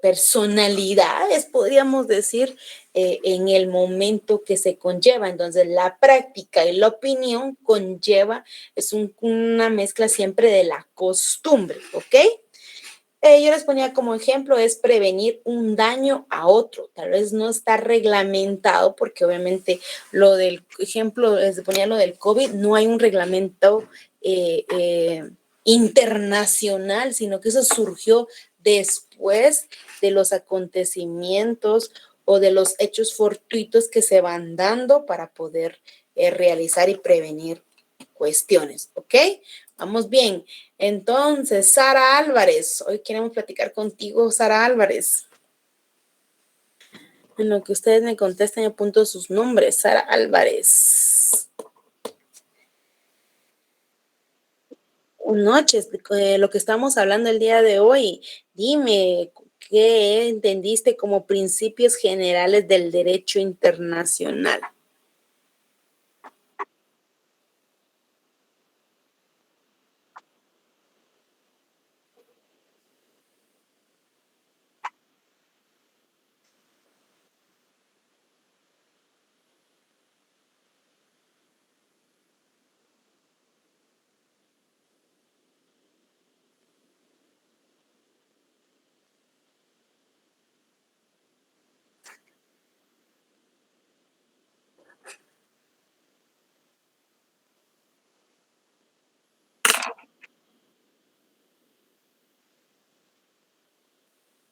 personalidades, podríamos decir, en el momento que se conlleva. Entonces, la práctica y la opinión conlleva, es una mezcla siempre de la costumbre, ¿ok? Yo les ponía como ejemplo, es prevenir un daño a otro. Tal vez no está reglamentado porque obviamente lo del ejemplo, les ponía lo del COVID, no hay un reglamento internacional, sino que eso surgió después de los acontecimientos o de los hechos fortuitos que se van dando para poder realizar y prevenir cuestiones, ¿ok? Vamos bien. Entonces, Sara Álvarez, hoy queremos platicar contigo, Sara Álvarez. En lo que ustedes me contesten, apunto sus nombres. Sara Álvarez. Buenas noches. Lo que estamos hablando el día de hoy, dime, ¿qué entendiste como principios generales del derecho internacional?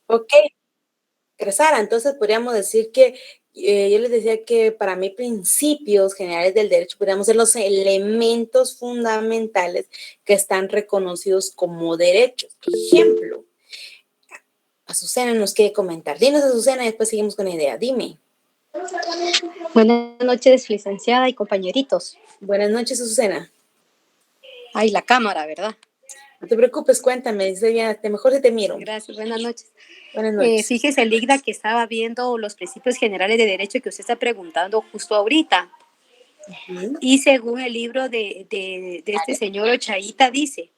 Ok, Sara, entonces podríamos decir que yo les decía que para mí principios generales del derecho podríamos ser los elementos fundamentales que están reconocidos como derechos. Ejemplo, Azucena nos quiere comentar. Dinos, Azucena, y después seguimos con la idea. Dime. Buenas noches, licenciada y compañeritos. Buenas noches, Azucena. Ay, la cámara, ¿verdad? No te preocupes, cuéntame, mejor si te miro. Gracias, buenas noches. Buenas noches. Fíjese, Ligda, que estaba viendo los principios generales de derecho que usted está preguntando justo ahorita. Y según el libro de este señor Ochaíta, dice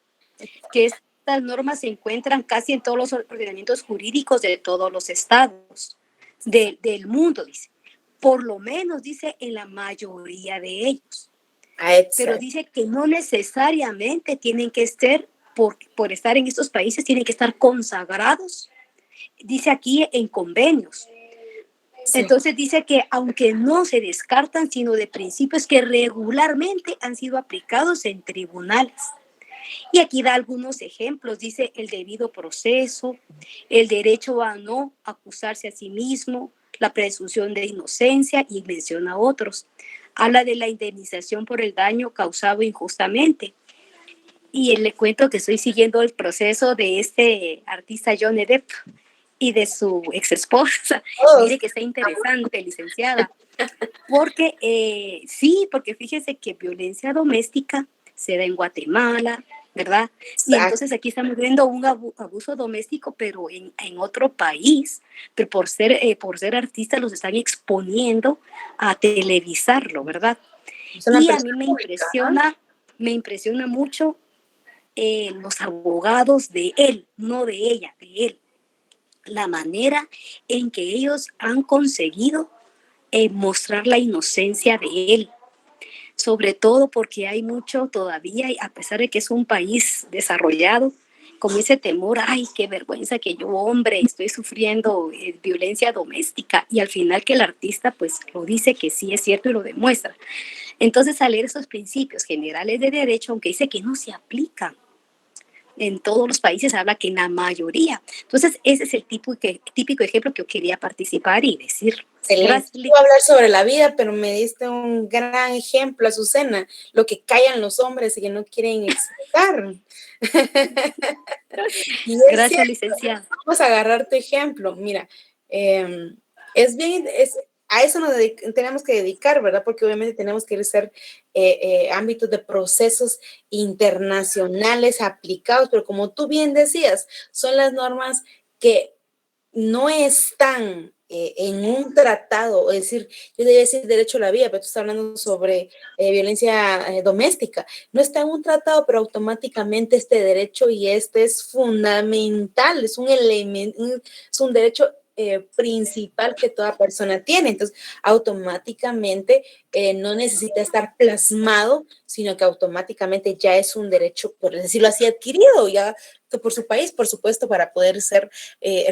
que estas normas se encuentran casi en todos los ordenamientos jurídicos de todos los estados del mundo, dice. Por lo menos, dice, en la mayoría de ellos. Pero dice que no necesariamente tienen que estar, por estar en estos países, tienen que estar consagrados, dice aquí, en convenios. Sí. Entonces dice que aunque no se descartan, sino de principios que regularmente han sido aplicados en tribunales. Y aquí da algunos ejemplos, dice el debido proceso, el derecho a no acusarse a sí mismo, la presunción de inocencia, y menciona otros. Habla de la indemnización por el daño causado injustamente. Y le cuento que estoy siguiendo el proceso de este artista Johnny Depp. y de su ex esposa. Mire que está interesante, licenciada. Porque sí, porque fíjese que violencia doméstica se da en Guatemala, ¿verdad? Y entonces aquí estamos viendo un abuso doméstico, pero en otro país, pero por ser artistas los están exponiendo a televisarlo, ¿verdad? Y a mí me impresiona mucho los abogados de él, no de ella, de él. La manera en que ellos han conseguido mostrar la inocencia de él. Sobre todo porque hay mucho todavía, a pesar de que es un país desarrollado, con ese temor, ay, qué vergüenza que yo, hombre, estoy sufriendo violencia doméstica, y al final que el artista pues lo dice que sí es cierto y lo demuestra. Entonces, al leer esos principios generales de derecho, aunque dice que no se aplican en todos los países, habla que en la mayoría. Entonces, ese es el típico ejemplo que yo quería participar y decir. Excelente. Iba a hablar sobre la vida, pero me diste un gran ejemplo, Azucena, lo que callan los hombres y que no quieren explicar. Gracias, cierto, licenciada. Vamos a agarrar tu ejemplo. Mira, a eso nos tenemos que dedicar, ¿verdad? Porque obviamente tenemos que ser ámbitos de procesos internacionales aplicados, pero como tú bien decías, son las normas que no están en un tratado, es decir, yo debía decir derecho a la vida, pero tú estás hablando sobre violencia doméstica, no está en un tratado, pero automáticamente este derecho, y este es fundamental, es un elemento, es un derecho principal que toda persona tiene. Entonces, automáticamente no necesita estar plasmado, sino que automáticamente ya es un derecho, por decirlo así, adquirido ya por su país, por supuesto, para poder ser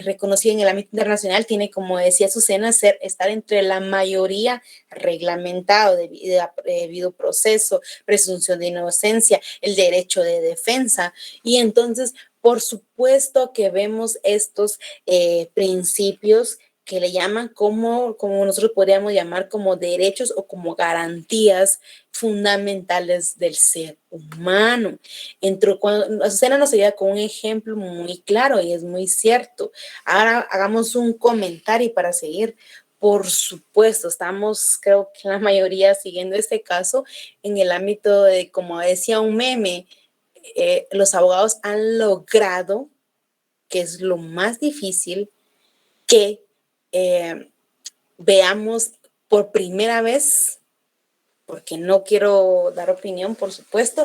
reconocido en el ámbito internacional, tiene, como decía Azucena, estar entre la mayoría reglamentado, debido proceso, presunción de inocencia, el derecho de defensa, y entonces, por supuesto que vemos estos principios que le llaman como nosotros podríamos llamar como derechos o como garantías fundamentales del ser humano. Azucena nos ayuda con un ejemplo muy claro y es muy cierto. Ahora hagamos un comentario para seguir. Por supuesto, estamos, creo que la mayoría siguiendo este caso en el ámbito de, como decía un meme, los abogados han logrado, que es lo más difícil, que veamos por primera vez, porque no quiero dar opinión, por supuesto,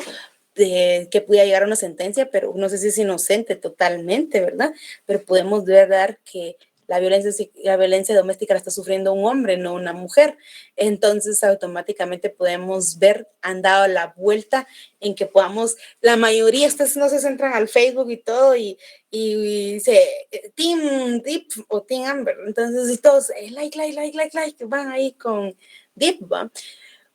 de que pudiera llegar a una sentencia, pero no sé si es inocente totalmente, ¿verdad? Pero podemos ver que la violencia doméstica la está sufriendo un hombre, no una mujer. Entonces, automáticamente podemos ver, han dado la vuelta en que podamos, la mayoría, no se centran al Facebook y todo, y dice Team Deep o Team Amber. Entonces, y todos, like, van ahí con Deep, ¿va?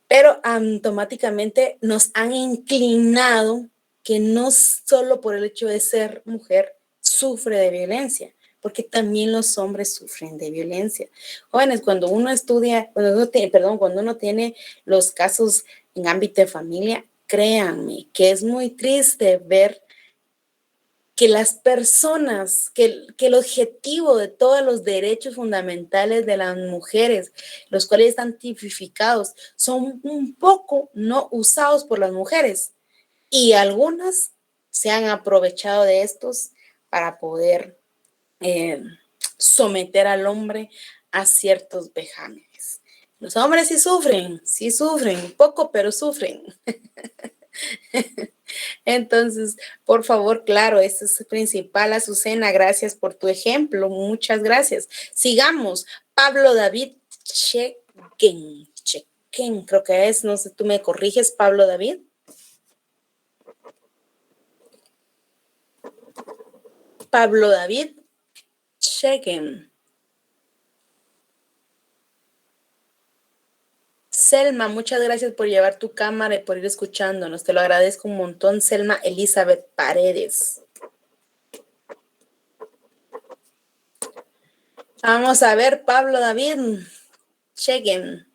Pero automáticamente nos han inclinado que no solo por el hecho de ser mujer sufre de violencia, porque también los hombres sufren de violencia. Jóvenes, cuando uno estudia, cuando uno tiene los casos en ámbito de familia, créanme que es muy triste ver que las personas, que el objetivo de todos los derechos fundamentales de las mujeres, los cuales están tipificados, son un poco no usados por las mujeres, y algunas se han aprovechado de estos para poder someter al hombre a ciertos vejámenes. Los hombres sí sufren, poco, pero sufren. Entonces, por favor, claro, eso es principal, Azucena, gracias por tu ejemplo, muchas gracias. Sigamos, Pablo David Chequen, creo que es, no sé, tú me corriges, Pablo David. Pablo David Chequen. Selma, muchas gracias por llevar tu cámara y por ir escuchándonos. Te lo agradezco un montón, Selma Elizabeth Paredes. Vamos a ver, Pablo David, chequen.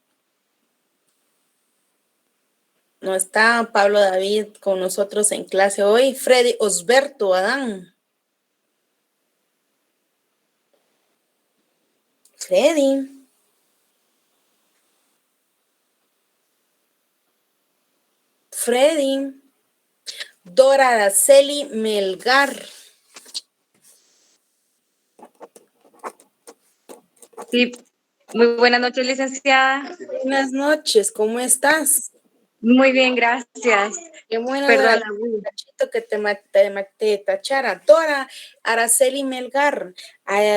No está Pablo David con nosotros en clase hoy. Freddy Osberto Adán. Freddy. Freddy. Dora Araceli Melgar. Sí, muy buenas noches, licenciada. Buenas noches, ¿cómo estás? Muy bien, gracias. Qué bueno Perdón. que te tachara. Dora Araceli Melgar.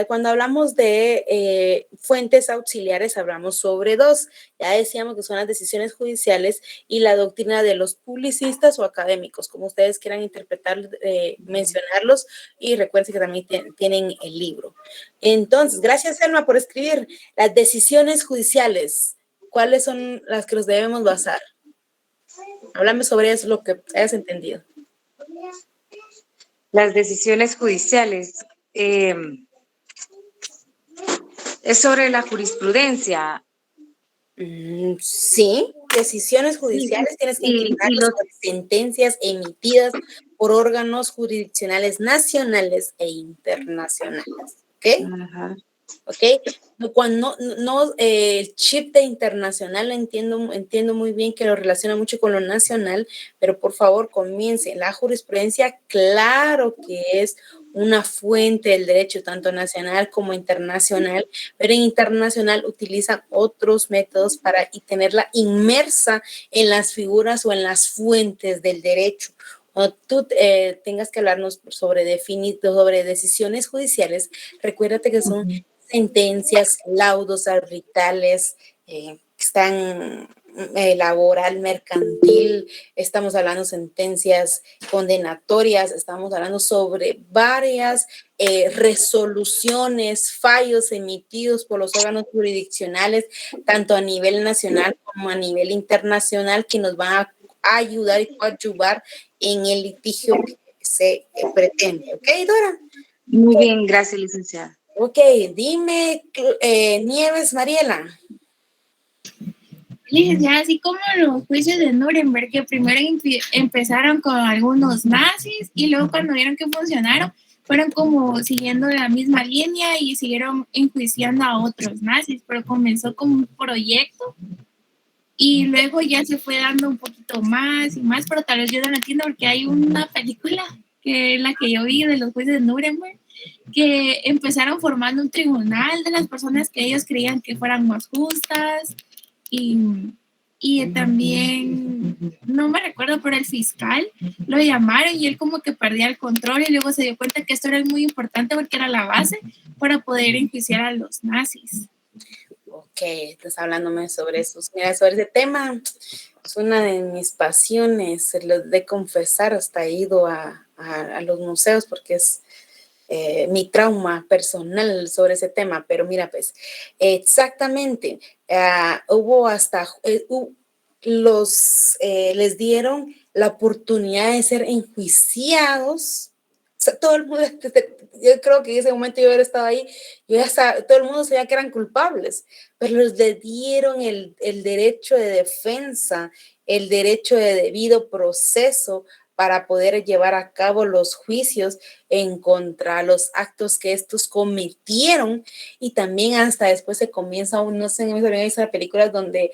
Cuando hablamos de fuentes auxiliares, hablamos sobre dos. Ya decíamos que son las decisiones judiciales y la doctrina de los publicistas o académicos, como ustedes quieran interpretar, mencionarlos. Y recuerden que también tienen el libro. Entonces, gracias, Selma, por escribir. Las decisiones judiciales, ¿cuáles son las que nos debemos basar? Háblame sobre eso, lo que hayas entendido. Las decisiones judiciales. Es sobre la jurisprudencia. Sí, decisiones judiciales tienes que inclinarlos sobre sentencias emitidas por órganos jurisdiccionales nacionales e internacionales. ¿Ok? Ajá. ¿Ok? Cuando el chip de internacional entiendo muy bien que lo relaciona mucho con lo nacional, pero por favor comience. La jurisprudencia, claro que es una fuente del derecho tanto nacional como internacional, pero en internacional utilizan otros métodos para tenerla inmersa en las figuras o en las fuentes del derecho. Cuando tú tengas que hablarnos sobre decisiones judiciales, recuérdate que son sentencias, laudos arbitrales, están laboral, mercantil, estamos hablando de sentencias condenatorias, estamos hablando sobre varias resoluciones, fallos emitidos por los órganos jurisdiccionales, tanto a nivel nacional como a nivel internacional, que nos van a ayudar y coadyuvar en el litigio que se pretende. ¿Ok, Dora? Muy bien, gracias, licenciada. Ok, dime, Nieves Mariela. Licenciada, así como los juicios de Nuremberg, que primero empezaron con algunos nazis y luego cuando vieron que funcionaron, fueron como siguiendo la misma línea y siguieron enjuiciando a otros nazis, pero comenzó como un proyecto y luego ya se fue dando un poquito más y más, pero tal vez yo no lo entiendo porque hay una película que es la que yo vi de los jueces de Nuremberg, que empezaron formando un tribunal de las personas que ellos creían que fueran más justas y también, no me recuerdo, pero el fiscal lo llamaron y él como que perdía el control y luego se dio cuenta que esto era muy importante porque era la base para poder enjuiciar a los nazis. Ok, estás hablándome sobre eso. Mira, sobre ese tema, es una de mis pasiones, lo de confesar, hasta he ido a los museos porque es mi trauma personal sobre ese tema, pero mira, pues, exactamente, hubo hasta, les dieron la oportunidad de ser enjuiciados. O sea, todo el mundo, yo creo que en ese momento yo hubiera estado ahí, todo el mundo sabía que eran culpables, pero les dieron el derecho de defensa, el derecho de debido proceso para poder llevar a cabo los juicios en contra de los actos que estos cometieron, y también hasta después se comienza, no sé, me olvidé esas películas donde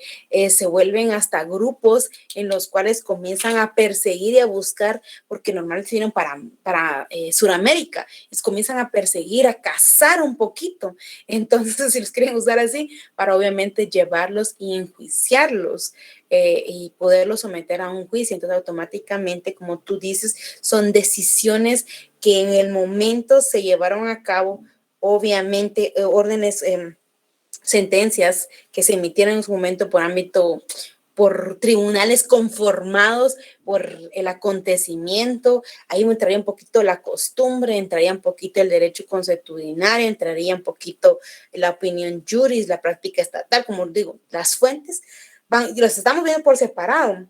se vuelven hasta grupos en los cuales comienzan a perseguir y a buscar, porque normalmente vienen para Sudamérica, les comienzan a perseguir, a cazar un poquito, entonces si los quieren usar así, para obviamente llevarlos y enjuiciarlos. Y poderlo someter a un juicio. Entonces automáticamente, como tú dices, son decisiones que en el momento se llevaron a cabo, obviamente órdenes, sentencias que se emitieron en su momento por tribunales conformados por el acontecimiento. Ahí entraría un poquito la costumbre, entraría un poquito el derecho consuetudinario, entraría un poquito la opinión juris, la práctica estatal, como digo, las fuentes. Los estamos viendo por separado,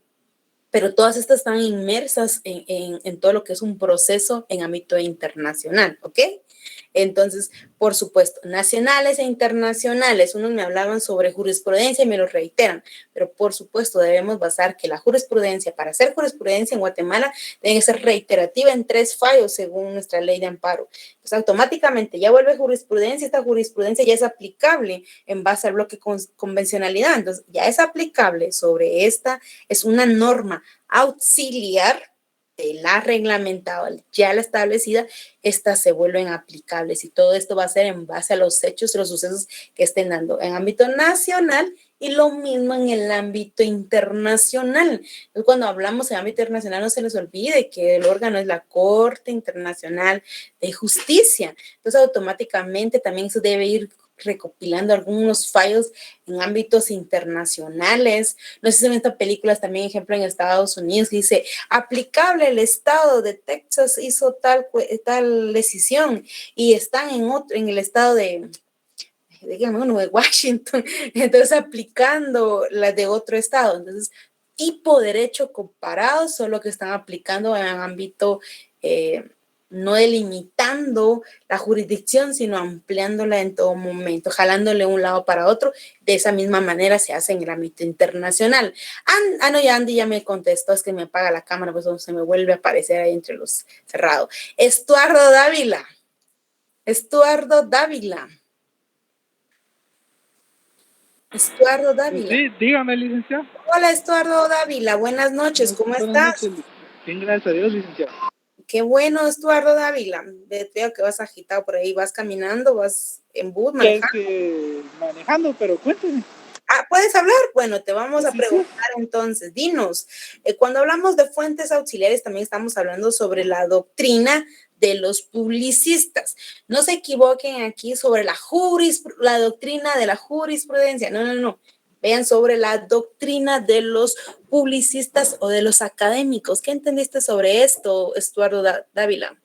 pero todas estas están inmersas en todo lo que es un proceso en ámbito internacional, ¿ok? Entonces, por supuesto, nacionales e internacionales, unos me hablaban sobre jurisprudencia y me lo reiteran, pero por supuesto debemos basar que la jurisprudencia, para hacer jurisprudencia en Guatemala, debe ser reiterativa en 3 fallos según nuestra ley de amparo. Entonces, automáticamente ya vuelve jurisprudencia, esta jurisprudencia ya es aplicable en base al bloque convencionalidad, entonces ya es aplicable sobre esta, es una norma auxiliar de la reglamentada, ya la establecida, estas se vuelven aplicables y todo esto va a ser en base a los hechos y los sucesos que estén dando en ámbito nacional y lo mismo en el ámbito internacional. Entonces, cuando hablamos en ámbito internacional, no se les olvide que el órgano es la Corte Internacional de Justicia. Entonces, automáticamente también se debe ir recopilando algunos fallos en ámbitos internacionales. No sé si se ven estas películas también, ejemplo, en Estados Unidos, que dice, aplicable el estado de Texas hizo tal decisión y están en el estado de Washington, entonces aplicando la de otro estado. Entonces, tipo derecho comparado, solo que están aplicando en ámbito no delimitando la jurisdicción, sino ampliándola en todo momento, jalándole un lado para otro. De esa misma manera se hace en el ámbito internacional. No, ya Andy ya me contestó, es que me apaga la cámara, pues se me vuelve a aparecer ahí entre los cerrados. Estuardo Dávila. Estuardo Dávila. Sí, dígame, licenciado. Hola, Estuardo Dávila. Buenas noches, ¿cómo estás? Bien, gracias a Dios, licenciado. Qué bueno, Estuardo Dávila. Veo que vas agitado por ahí, vas caminando, vas en bus, manejando. Manejando, pero cuénteme. ¿Puedes hablar? Bueno, te vamos a preguntar entonces. Dinos, cuando hablamos de fuentes auxiliares, también estamos hablando sobre la doctrina de los publicistas. No se equivoquen aquí sobre la doctrina de la jurisprudencia. No. Vean sobre la doctrina de los publicistas o de los académicos. ¿Qué entendiste sobre esto, Estuardo Dávila?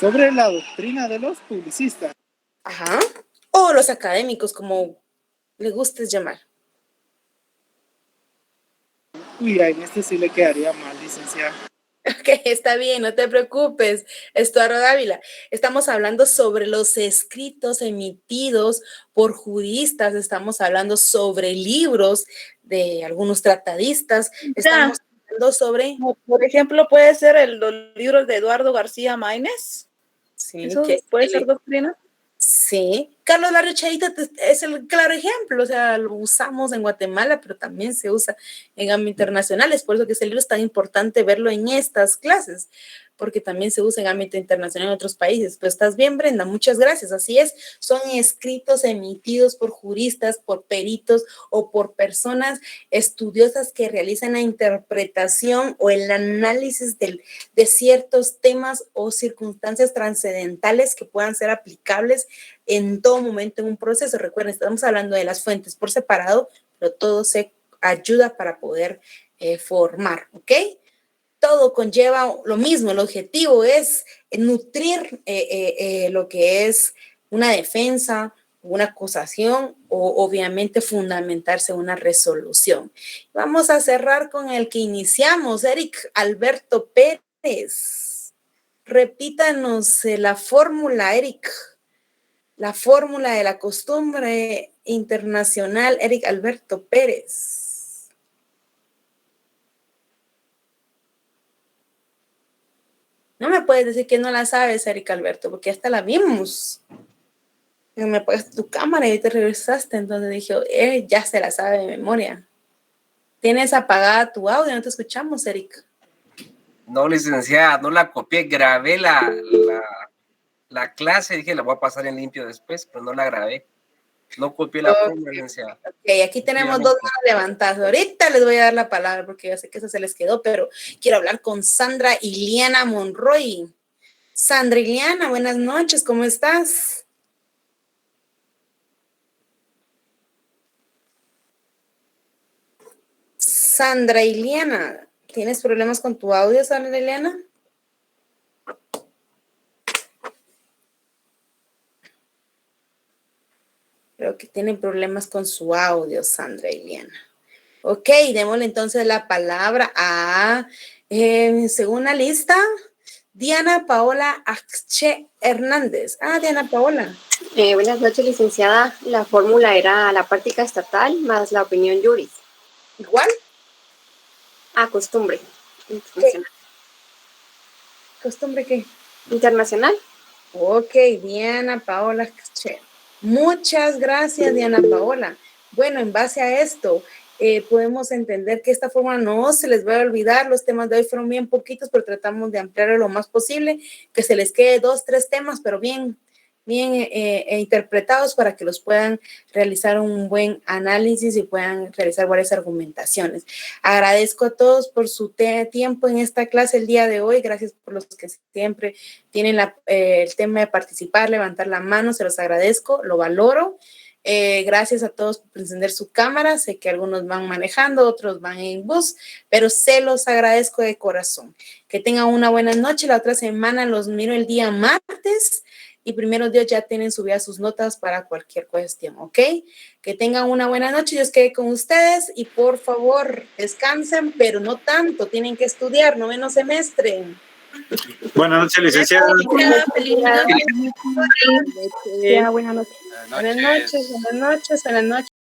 Sobre la doctrina de los publicistas. Ajá. O los académicos, como le gustes llamar. Uy, en este sí le quedaría mal, licenciado. Ok, está bien, no te preocupes, Estuardo Dávila. Estamos hablando sobre los escritos emitidos por juristas, estamos hablando sobre libros de algunos tratadistas, estamos hablando sobre... Por ejemplo, puede ser los libros de Eduardo García Maínez. Sí, ¿Eso puede ser doctrina? Sí, Carlos Barrio Chayita es el claro ejemplo, o sea, lo usamos en Guatemala, pero también se usa en ámbito internacional, es por eso que ese libro es tan importante verlo en estas clases, porque también se usa en ámbito internacional en otros países. Pero estás bien, Brenda, muchas gracias, así es, son escritos emitidos por juristas, por peritos o por personas estudiosas que realizan la interpretación o el análisis de ciertos temas o circunstancias trascendentales que puedan ser aplicables en todo momento en un proceso. Recuerden, estamos hablando de las fuentes por separado, pero todo se ayuda para poder formar, ¿ok? Todo conlleva lo mismo, el objetivo es nutrir lo que es una defensa, una acusación o obviamente fundamentarse en una resolución. Vamos a cerrar con el que iniciamos, Eric Alberto Pérez. Repítanos la fórmula, Eric. La fórmula de la costumbre internacional, Eric Alberto Pérez. No me puedes decir que no la sabes, Eric Alberto, porque hasta la vimos. Me apagaste tu cámara y te regresaste, entonces dije, ya se la sabe de memoria. Tienes apagada tu audio, no te escuchamos, Eric. No, licenciada, no la copié, grabé la clase, dije la voy a pasar en limpio después, pero no la grabé. No copié la fórmula, licenciada. Ok, aquí tenemos 2 manos levantadas. Ahorita les voy a dar la palabra porque ya sé que eso se les quedó, pero quiero hablar con Sandra Iliana Monroy. Sandra Iliana, buenas noches, ¿cómo estás? Sandra Iliana, ¿tienes problemas con tu audio, Sandra Iliana? Creo que tienen problemas con su audio, Sandra Iliana. Ok, démosle entonces la palabra a, según la lista, Diana Paola Ache Hernández. Diana Paola. Buenas noches, licenciada. La fórmula era la práctica estatal más la opinión juris. ¿Igual? Costumbre. Internacional. ¿Costumbre qué? Internacional. Ok, Diana Paola. Muchas gracias, Diana Paola. Bueno, en base a esto, podemos entender que esta forma no se les va a olvidar. Los temas de hoy fueron bien poquitos, pero tratamos de ampliarlo lo más posible, que se les quede 2, 3 temas, pero bien interpretados para que los puedan realizar un buen análisis y puedan realizar varias argumentaciones. Agradezco a todos por su tiempo en esta clase el día de hoy. Gracias por los que siempre tienen el tema de participar, levantar la mano. Se los agradezco, lo valoro. Gracias a todos por encender su cámara. Sé que algunos van manejando, otros van en bus, pero se los agradezco de corazón. Que tengan una buena noche. La otra semana los miro el día martes y primero Dios ya tienen subidas sus notas para cualquier cuestión, ¿ok? Que tengan una buena noche. Yo quedé con ustedes y por favor descansen, pero no tanto. Tienen que estudiar, noveno semestre. Buenas noches, licenciada. Buenas noches. Buenas noches.